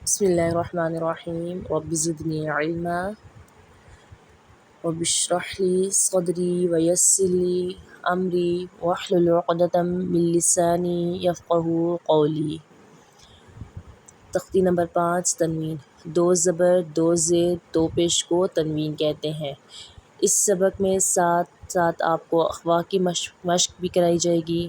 بسم اللہ الرحمن الرحیم رب زدنی علما رب اشرح لی صدری ویسر لی امری واحلل عقدۃ من لسانی یفقہوا قولی۔ تختی نمبر 5 تنوین۔ دو زبر، دو زیر، دو پیش کو تنوین کہتے ہیں۔ اس سبق میں ساتھ ساتھ آپ کو اخوا کی مشق بھی کرائی جائے گی۔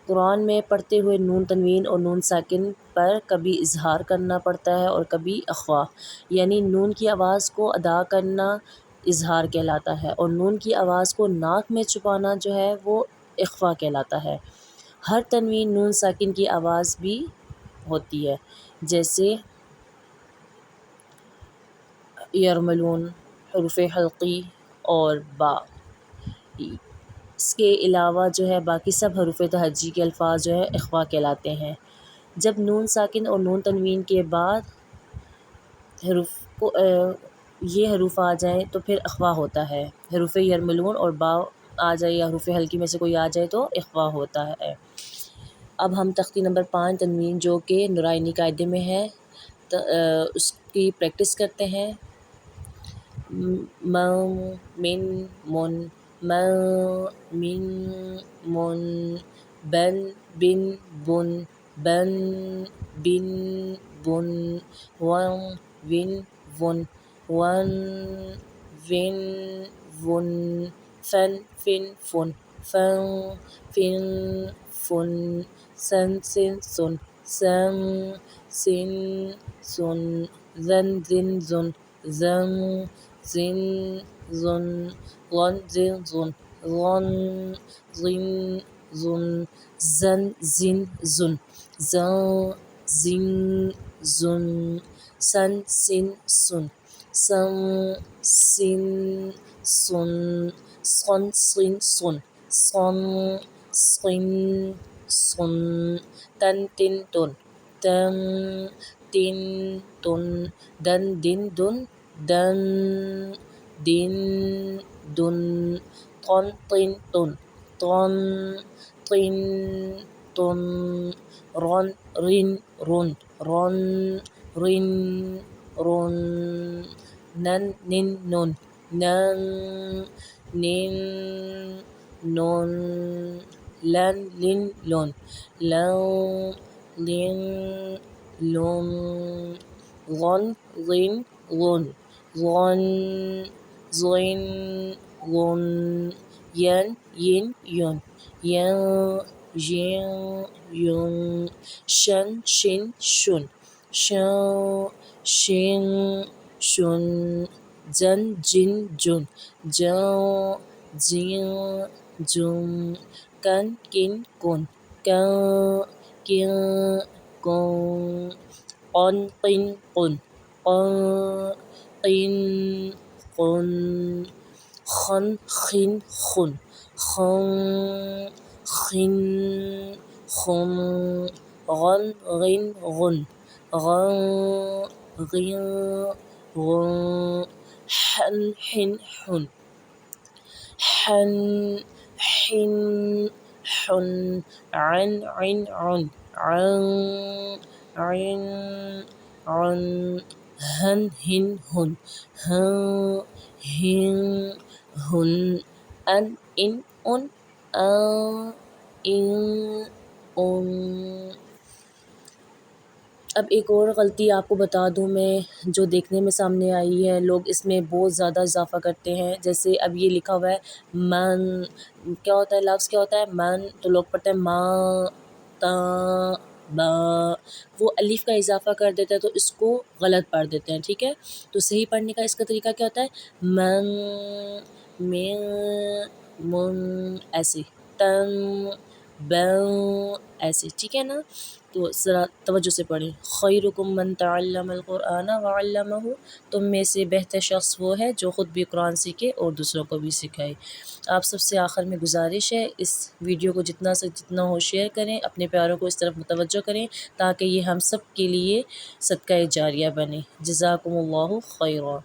قرآن میں پڑھتے ہوئے نون تنوین اور نون ساکن پر کبھی اظہار کرنا پڑتا ہے اور کبھی اخوا، یعنی نون کی آواز کو ادا کرنا اظہار کہلاتا ہے اور نون کی آواز کو ناک میں چھپانا جو ہے وہ اخوا کہلاتا ہے۔ ہر تنوین نون ساکن کی آواز بھی ہوتی ہے، جیسے یرملون، حروف حلقی اور با۔ اس کے علاوہ جو ہے باقی سب حروف تہجی کے الفاظ جو ہے اخوا کہلاتے ہیں۔ جب نون ساکن اور نون تنوین کے بعد یہ حروف آ جائیں تو پھر اخوا ہوتا ہے۔ حروف یرملون اور با آ جائے یا حروف حلقی میں سے کوئی آ جائے تو اخوا ہوتا ہے۔ اب ہم تختی نمبر 5 تنوین جو کہ نورانی قاعدے میں ہے اس کی پریکٹس کرتے ہیں۔ م، من، من، من، من، بن، بن، بن، بن، بن، بن، ون، ون، ون، ون، ون، ون، فن، فن، فن، فن، فن، فن، سن، سن، سن، سن، سن، سن، زن، زن، زن، زن، زن، زن، غن، زن، زن، غن، زن، زن، زن، زن، زن، زن، زن، زن، سن، سن، سن، سن، سن، سن، صن، صن، سن، صن، صن، سن، تن، تن، تن، تن، تن، تن، دن، دن، دن، دن، دن، دن، طن، طن، طن، طن، طن، طن، رن، رن، رن، رن، رن، رن، نن، نن، نن، نن، نن، نن، لن، لن، لن، لن، لن، لن، غن، غن، غن، غن، ظن، غن، ین، ین، ین، ین، ین، ین، شن، شن، شن، شن، شن، شن، جن، جن، جن، جن، جن، جن، کن، کن، کن، کن، کن، کن، قن، قن، قن، قن، قن، قن، خن، خن، خن، خن، خن، خن، غن، غن، غن، غن، غن، غن، حن، حن، حن، حن، حن، حن، عن، عن، عن، عن، عن، عن، ہن، ہن، ہن، ہن، ہن، ہن، ان، ان، ان، ان، ان، ان۔ اب ایک اور غلطی آپ کو بتا دوں میں جو دیکھنے میں سامنے آئی ہے، لوگ اس میں بہت زیادہ اضافہ کرتے ہیں۔ جیسے اب یہ لکھا ہوا ہے من، کیا ہوتا ہے لفظ کیا ہوتا ہے من، تو لوگ پڑھتے ہیں ماں تا با، وہ الف کا اضافہ کر دیتے ہیں تو اس کو غلط پڑھ دیتے ہیں، ٹھیک ہے۔ تو صحیح پڑھنے کا اس کا طریقہ کیا ہوتا ہے من، من، من، ایسے، تن، بن، ایسے، ٹھیک ہے نا۔ تو ذرا توجہ سے پڑھیں۔ خیرکم من تعلم القرآن وعلمہ، تم میں سے بہتر شخص وہ ہے جو خود بھی قرآن سیکھے اور دوسروں کو بھی سکھائے۔ آپ سب سے آخر میں گزارش ہے اس ویڈیو کو جتنا سے جتنا ہو شیئر کریں، اپنے پیاروں کو اس طرف متوجہ کریں تاکہ یہ ہم سب کے لیے صدقہ جاریہ بنے۔ جزاکم اللہ خیرا۔